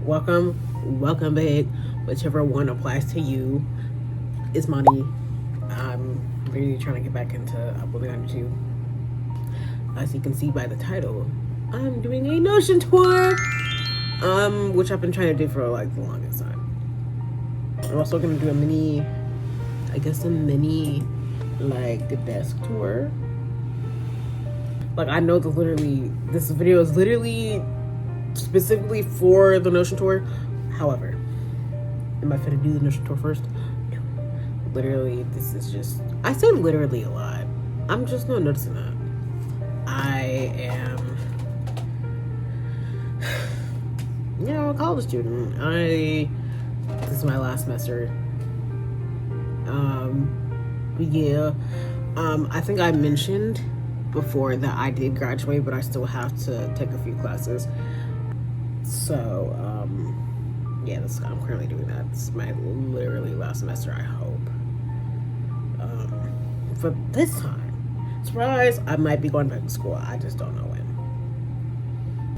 welcome back. Whichever one applies to you. It's money. I'm really trying to get back into uploading on YouTube. As you can see by the title, I'm doing a Notion tour, which I've been trying to do for like the longest time. I'm also gonna do a mini like desk tour. Like I know this video is literally specifically for the Notion tour. However, am I finna do the Notion tour first? No. Literally, this is just, I say literally a lot. I'm just not noticing that. I am, a college student. This is my last semester. I think I mentioned before that I did graduate, but I still have to take a few classes. So, I'm currently doing that. This is my literally last semester, I hope. But this time, surprise, I might be going back to school. I just don't know when.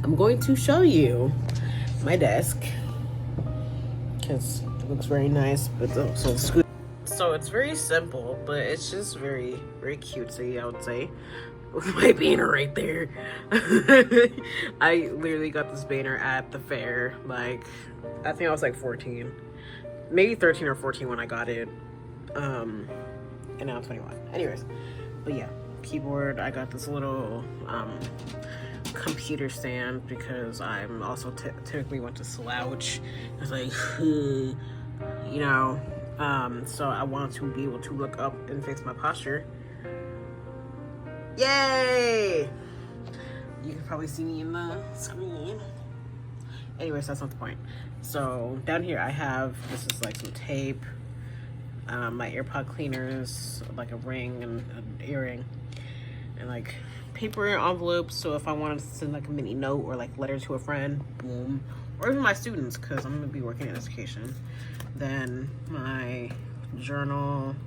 I'm going to show you my desk because it looks very nice, but so it's very simple, but it's just very, very cutesy, I would say. With my banner right there. I literally got this banner at the fair. Like, I think I was like 14. Maybe 13 or 14 when I got it. And now I'm 21. Anyways. But yeah, keyboard. I got this little computer stand because I'm also typically want to slouch. It's like, so I want to be able to look up and fix my posture. Yay! You can probably see me in the screen. Anyways, that's not the point. So down here I have, this is like some tape, my AirPod cleaners, like a ring and an earring, and like paper envelopes. So if I wanted to send like a mini note or like letter to a friend, boom. Or even my students, because I'm gonna be working in education. Then my journal.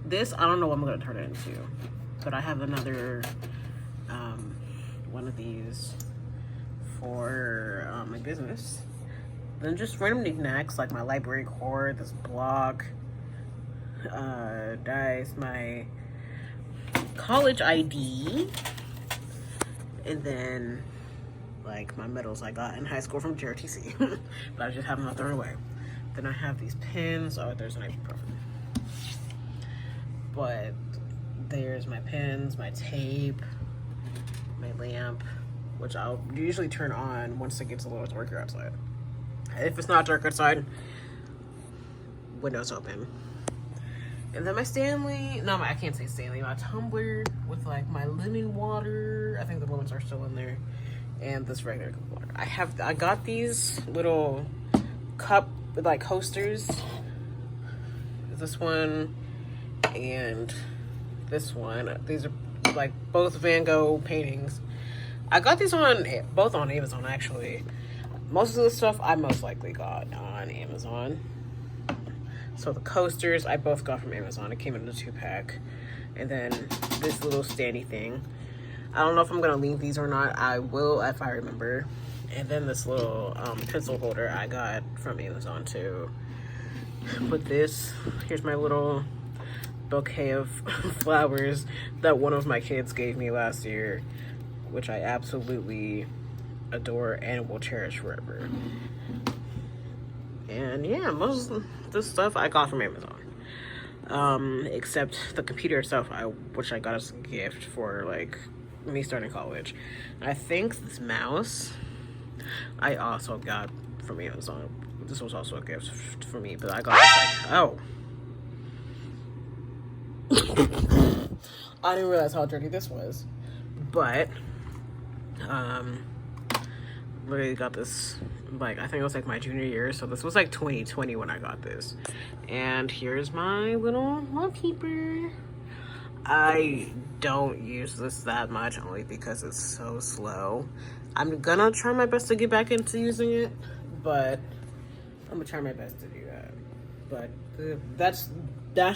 This, I don't know what I'm gonna turn it into. But I have another one of these for my business. Then just random knickknacks like my library cord, this blog, dice, my college ID, and then like my medals I got in high school from JRTC, but I just have them not thrown away. Then I have these pins. Oh, there's an ibuprofen. But there's my pens, my tape, my lamp, which I'll usually turn on once it gets a little darker outside. If it's not dark outside, windows open. And then my I can't say Stanley, my tumbler with like my lemon water. I think the lemons are still in there. And this regular water. I got these little cup with like coasters. This one and this one. These are like both Van Gogh paintings. I got these both on Amazon actually. Most of the stuff I most likely got on Amazon. So the coasters I both got from Amazon. It came in a 2-pack. And then this little standy thing. I don't know if I'm gonna leave these or not. I will if I remember. And then this little pencil holder I got from Amazon too. But here's my little bouquet of flowers that one of my kids gave me last year, which I absolutely adore and will cherish forever. And yeah, most of this stuff I got from Amazon, except the computer itself, which I got as a gift for like me starting college. I think this mouse I also got from Amazon. This was also a gift for me, but I got this like, oh. I didn't realize how dirty this was, but literally got this like, I think it was like my junior year, so this was like 2020 when I got this. And here's my little wallpaper. I don't use this that much only because it's so slow. I'm gonna try my best to get back into using it, but I'm gonna try my best to do that. But that's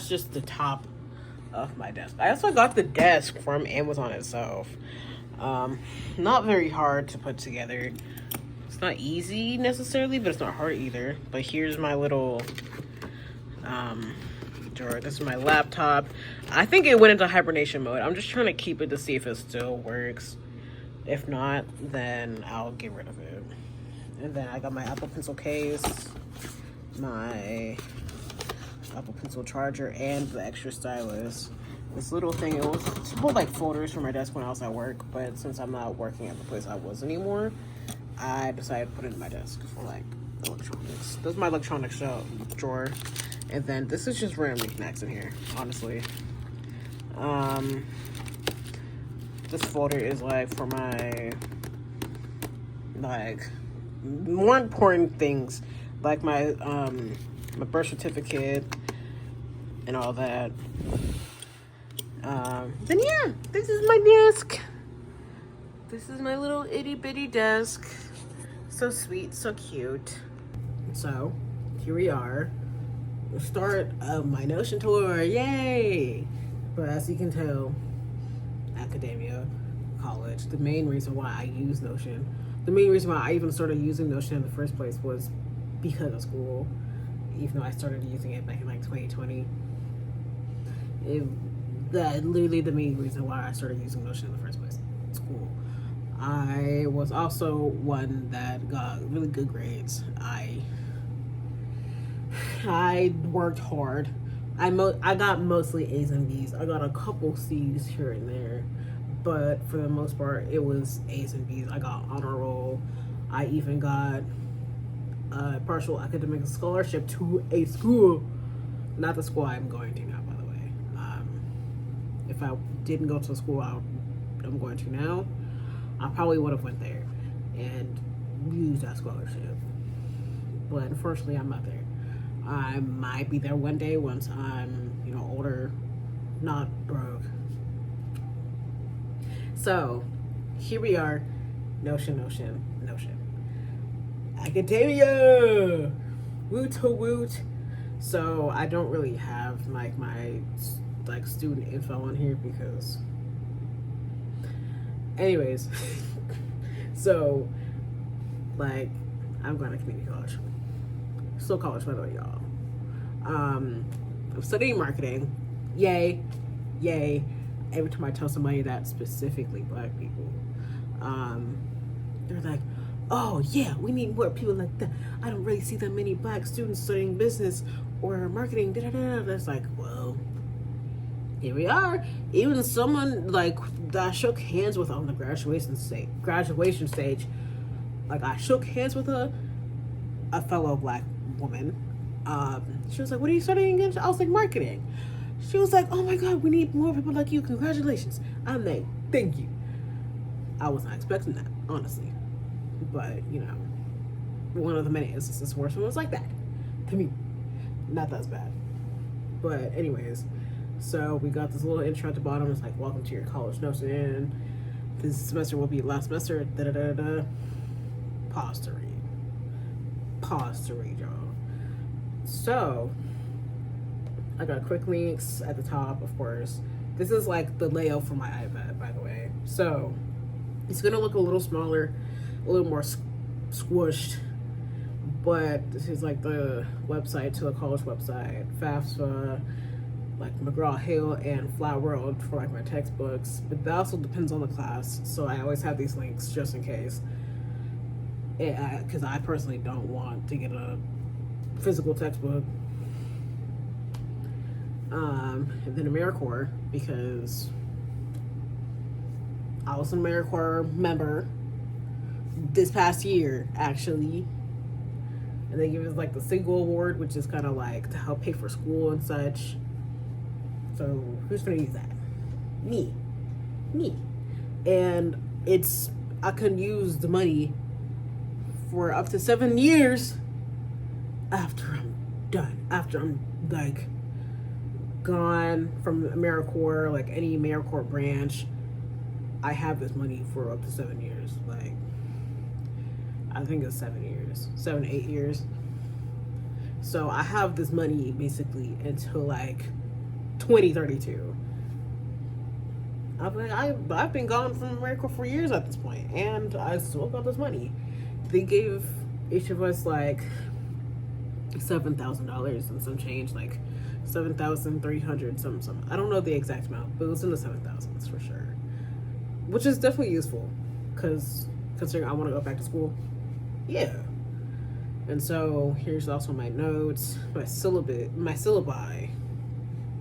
just the top of my desk. I also got the desk from Amazon itself. Not very hard to put together. It's not easy necessarily, but it's not hard either. But here's my little drawer. This is my laptop. I think it went into hibernation mode. I'm just trying to keep it to see if it still works. If not, then I'll get rid of it. And then I got my Apple Pencil case, my Apple Pencil charger, and the extra stylus. This little thing, it was to hold like folders for my desk when I was at work, but since I'm not working at the place I was anymore, I decided to put it in my desk for like electronics. This is my electronics drawer. And then this is just random knickknacks in here, honestly. This folder is like for my like more important things, like my my birth certificate and all that. Then yeah, this is my desk. This is my little itty bitty desk. So sweet, so cute. So here we are. The start of my Notion tour, yay! But as you can tell, academia, college, the main reason why I use Notion, the main reason why I even started using Notion in the first place was because of school. Even though I started using it back in like 2020. That literally the main reason why I started using Notion in the first place. School. I was also one that got really good grades. I worked hard. I got mostly A's and B's. I got a couple C's here and there, but for the most part, it was A's and B's. I got honor roll. I even got a partial academic scholarship to a school, not the school I'm going to now, by the way. If I didn't go to the school I'm going to now, I probably would have went there and used that scholarship. But unfortunately, I'm not there. I might be there one day once I'm, older, not broke. So, here we are. Notion. Academia! Woot to woot. So, I don't really have, my student info on here because... Anyways. So, I'm going to community college. Still college, by the way, y'all. I'm studying marketing. Yay. Every time I tell somebody that, specifically black people, they're like, oh yeah, we need more people like that. I don't really see that many black students studying business or marketing. That's like, well, here we are. Even someone like that I shook hands with on the graduation stage, like I shook hands with a fellow black woman. She was like, what are you studying again? I was like, marketing. She was like, oh my god, we need more people like you. Congratulations. I'm like, thank you. I was not expecting that, honestly. But, one of the many instances where someone was like that. To me. Not that bad. But anyways, so we got this little intro at the bottom. It's like, welcome to your college Notion. This semester will be last semester. Pause to read, y'all. So, I got quick links at the top, of course. This is like the layout for my iPad, by the way. So, it's gonna look a little smaller, a little more squished, but this is like the website to the college website, FAFSA, like McGraw-Hill and Flat World for like my textbooks. But that also depends on the class, so I always have these links just in case. Because I personally don't want to get a physical textbook. And then AmeriCorps, because I was an AmeriCorps member this past year, actually. And they give us like the single award, which is kind of like to help pay for school and such. So who's gonna use that? Me. And I can use the money for up to 7 years after I'm done. After I'm like gone from AmeriCorps, like any AmeriCorps branch, I have this money for up to 7 years. Like, I think it's 7 years, 8 years. So I have this money basically until like 2032. I've been gone from AmeriCorps for years at this point, and I still got this money. they gave each of us like $7,000 and some change, like 7,300 some. I don't know the exact amount, but it was in the 7,000s for sure, which is definitely useful because considering I want to go back to school. Yeah. And so here's also my notes, my syllabi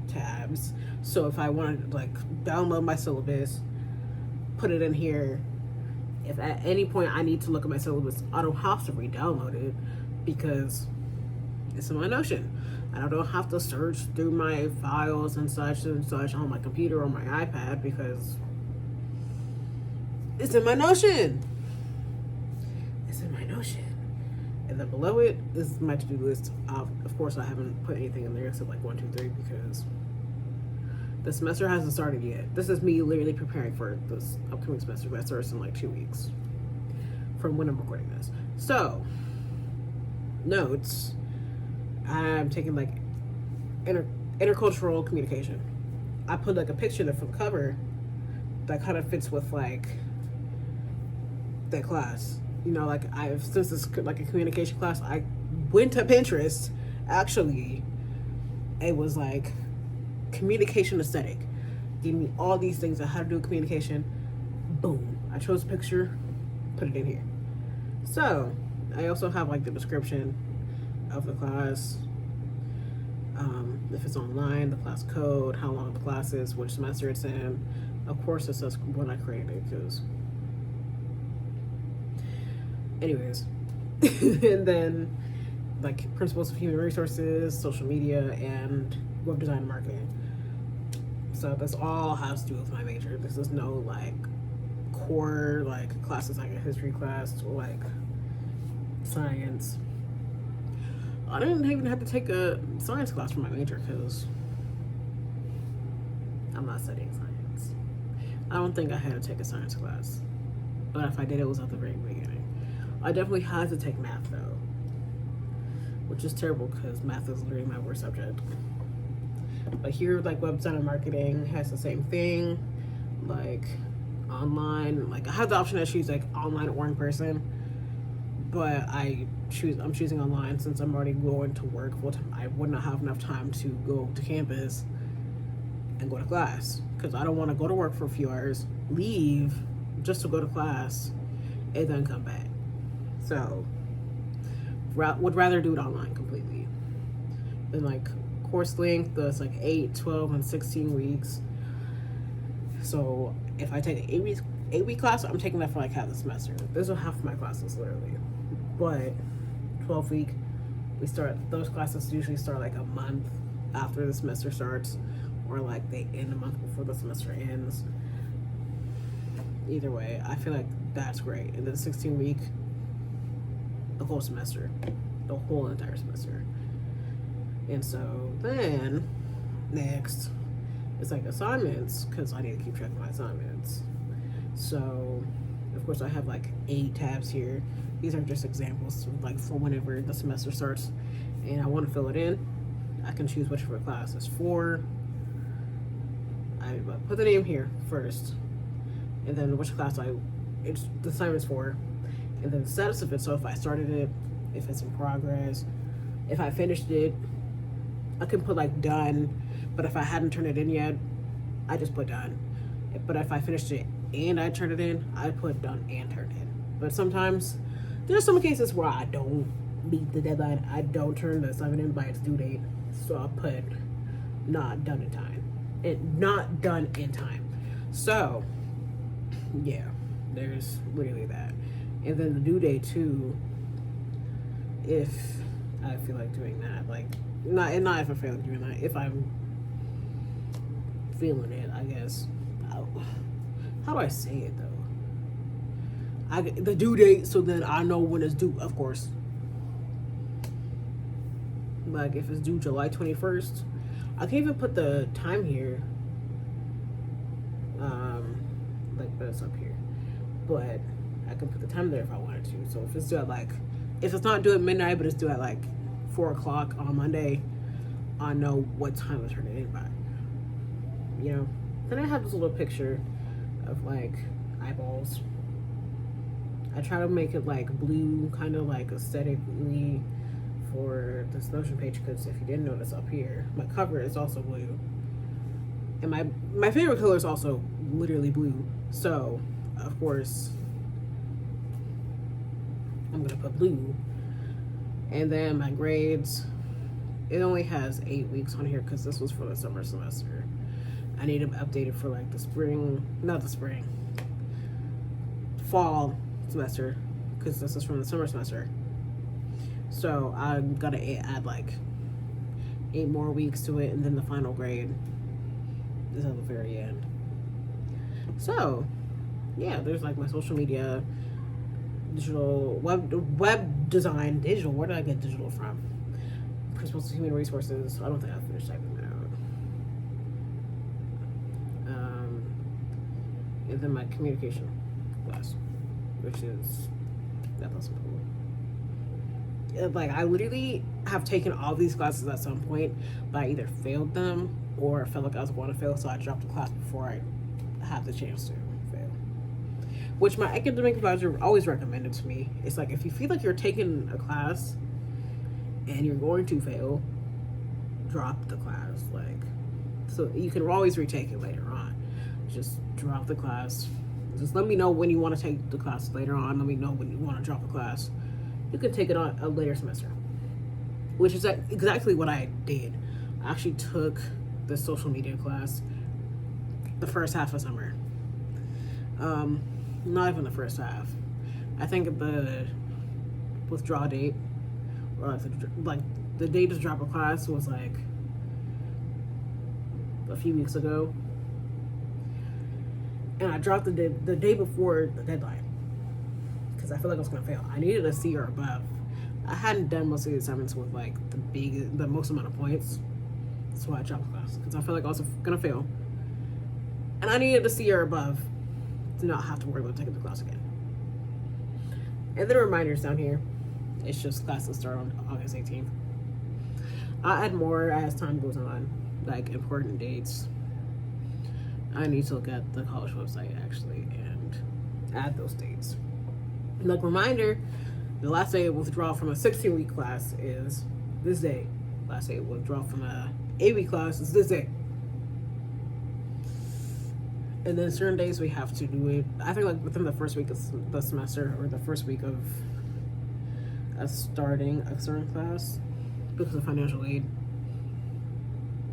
tabs. So if I wanted to like download my syllabus, put it in here. If at any point I need to look at my syllabus, I don't have to re-download it because it's in my Notion. And I don't have to search through my files and such on my computer or my iPad because it's in my Notion. It's in my Notion. And then below it is my to-do list. Of course, I haven't put anything in there except like 1, 2, 3 because the semester hasn't started yet. This is me literally preparing for this upcoming semester that starts in like 2 weeks from when I'm recording this. So, notes. I'm taking like intercultural communication. I put like a picture there for the cover that kind of fits with like that class. You know, like since it's like a communication class, I went to Pinterest. Actually, it was like communication aesthetic. Give me all these things on how to do communication. Boom. I chose a picture, put it in here. So I also have like the description of the class, if it's online, the class code, how long the class is, which semester it's in. Of course, it says when I created it because. Anyways, and then like principles of human resources, social media, and web design and marketing. So this all has to do with my major. This is no like core like classes like a history class or like science. I didn't even have to take a science class for my major because I'm not studying science. I don't think I had to take a science class, but if I did, it was at the very beginning. I definitely had to take math though, which is terrible because math is literally my worst subject. But here, like web design and marketing has the same thing, like online. Like I have the option to choose like online or in person, but I'm choosing online since I'm already going to work full time. I would not have enough time to go to campus and go to class because I don't want to go to work for a few hours, leave just to go to class, and then come back. So, would rather do it online completely. Then like course length, that's like 8, 12, and 16 weeks. So if I take an 8-week class, I'm taking that for like half the semester. Those are half of my classes literally. But 12-week, those classes usually start like a month after the semester starts, or like they end a month before the semester ends. Either way, I feel like that's great. And then 16-week, the whole semester, the whole entire semester. And so then next it's like assignments because I need to keep track of my assignments. So of course I have like 8 tabs here. These are just examples like for whenever the semester starts and I want to fill it in. I can choose whichever class it's for. I put the name here first, and then which class the assignment's for, and then the status of it. So if I started it, if it's in progress, if I finished it, I can put like done. But if I hadn't turned it in yet, I just put done. But if I finished it and I turned it in, I put done and turned in. But sometimes there's some cases where I don't meet the deadline. I don't turn the assignment in by its due date, so I'll put not done in time. Not done in time. So yeah, there's literally that. And then the due date too, if I feel like doing that, like not if I feel like doing that, if I'm feeling it, I guess. How do I say it though? The due date, so then I know when it's due, of course. Like if it's due July 21st, I can even put the time here. Like but it's up here. But I can put the time there if I wanted to. So if it's due at if it's not due at midnight, but it's due at like 4 o'clock on Monday, I know what time to turn it in by. You know? Then I have this little picture of like eyeballs. I try to make it like blue, kind of like aesthetically for this Notion page, because if you didn't notice up here, my cover is also blue. And my favorite color is also literally blue. So, of course, I'm going to put blue. And then my grades, it only has 8 weeks on here because this was for the summer semester. I need to update it for like the spring, not the spring, fall semester, because this is from the summer semester. So I'm gonna add like 8 more weeks to it, and then the final grade is at the very end. So yeah, there's like my social media, digital web design, digital. Where did I get digital from? Principles of Human Resources. I don't think I finished typing that out. And then my communication class, which is that's cool. Like I literally have taken all these classes at some point, but I either failed them or felt like I was going to fail, so I dropped the class before I had the chance to fail. Which my academic advisor always recommended to me. It's like, if you feel like you're taking a class and you're going to fail, drop the class. Like, so you can always retake it later on. Just drop the class. Just let me know when you want to take the class later on. Let me know when you want to drop the class. You can take it on a later semester, which is exactly what I did. I actually took the social media class the first half of summer. Not even the first half. I think the withdrawal date, or like the date to drop a class was like a few weeks ago, and I dropped the day before the deadline because I feel like I was gonna fail. I needed a C or above. I hadn't done most of the assignments with like the most amount of points, so I dropped the class because I felt like I was gonna fail, and I needed a C or above to not have to worry about taking the class again. And the reminders down here, it's just classes start on August 18th. I'll add more as time goes on, like important dates. I need to look at the college website actually and add those dates. Like reminder, the last day of withdrawal from a 16-week class is this day. Last day of withdrawal from a 8-week class is this day. And then certain days we have to do it, I think like within the first week of the semester, or the first week of starting a certain class, because of financial aid.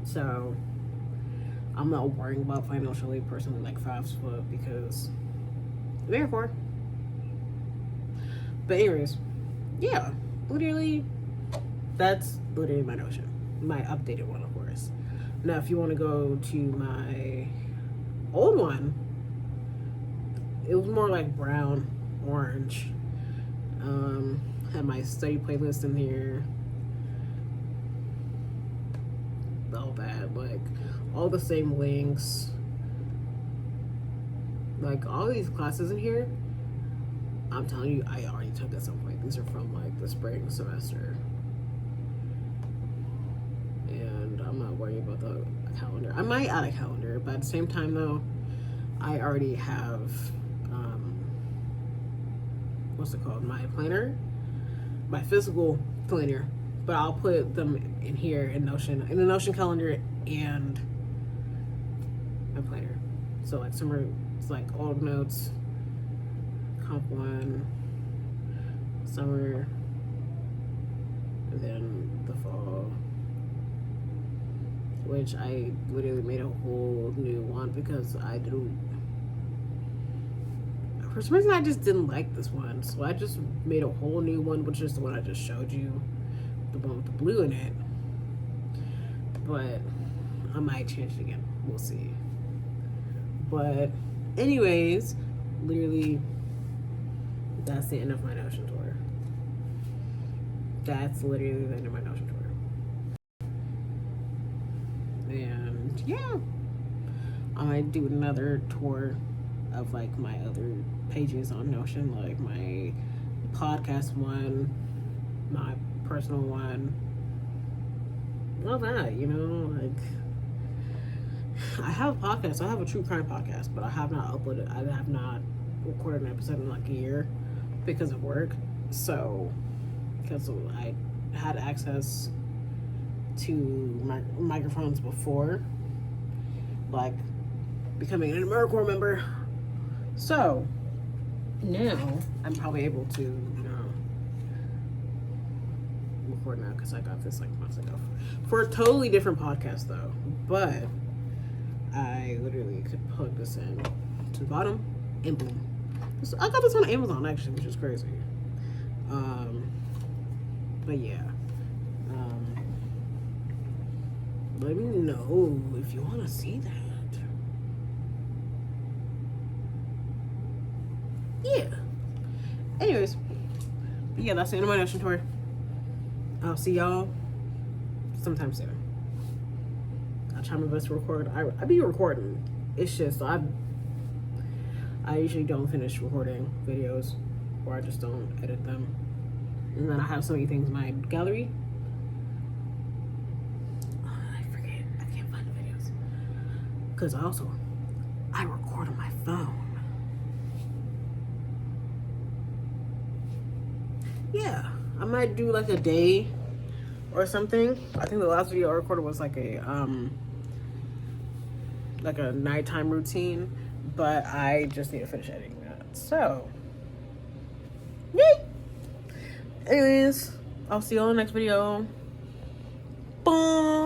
So I'm not worrying about financial aid personally like FAFSA because therefore. But anyways, yeah, literally that's literally my Notion, my updated one, of course. Now if you want to go to my old one, it was more like brown, orange. Had my study playlist in here, all that, like all the same links, like all these classes in here. I'm telling you, I already took at some point. These are from like the spring semester, and I'm not worried about the calendar. I might add a calendar, but at the same time though, I already have what's it called, my planner, my physical planner, but I'll put them in here in Notion, in the Notion calendar and my planner. So like summer, it's like old notes, comp 1, summer, and then the fall, which I literally made a whole new one because for some reason I just didn't like this one, so I just made a whole new one, which is the one I just showed you, the one with the blue in it. But I might change it again, we'll see. But anyways, literally that's the end of my Notion tour. That's literally the end of my Notion tour. And yeah, I might do another tour of like my other pages on Notion, like my podcast one, my personal one, all that, you know, like I have a podcast. I have a true crime podcast, but I have not uploaded. I have not recorded an episode in like a year. because of work. So, because I had access to microphones before, like becoming an AmeriCorps member. So now I'm probably able to, record now because I got this like months ago for a totally different podcast though. But I literally could plug this in to the bottom and boom. So I got this on Amazon actually, which is crazy. But yeah. Let me know if you want to see that. Yeah. Anyways, but yeah, that's the end of my ocean tour. I'll see y'all sometime soon. I'll try my best to record. I be recording. It's just I usually don't finish recording videos, or I just don't edit them. And then I have so many things in my gallery. I forget. I can't find the videos. Because I record on my phone. Yeah, I might do like a day or something. I think the last video I recorded was like a nighttime routine, but I just need to finish editing that. So, yay! Anyways, I'll see you all in the next video. Boom!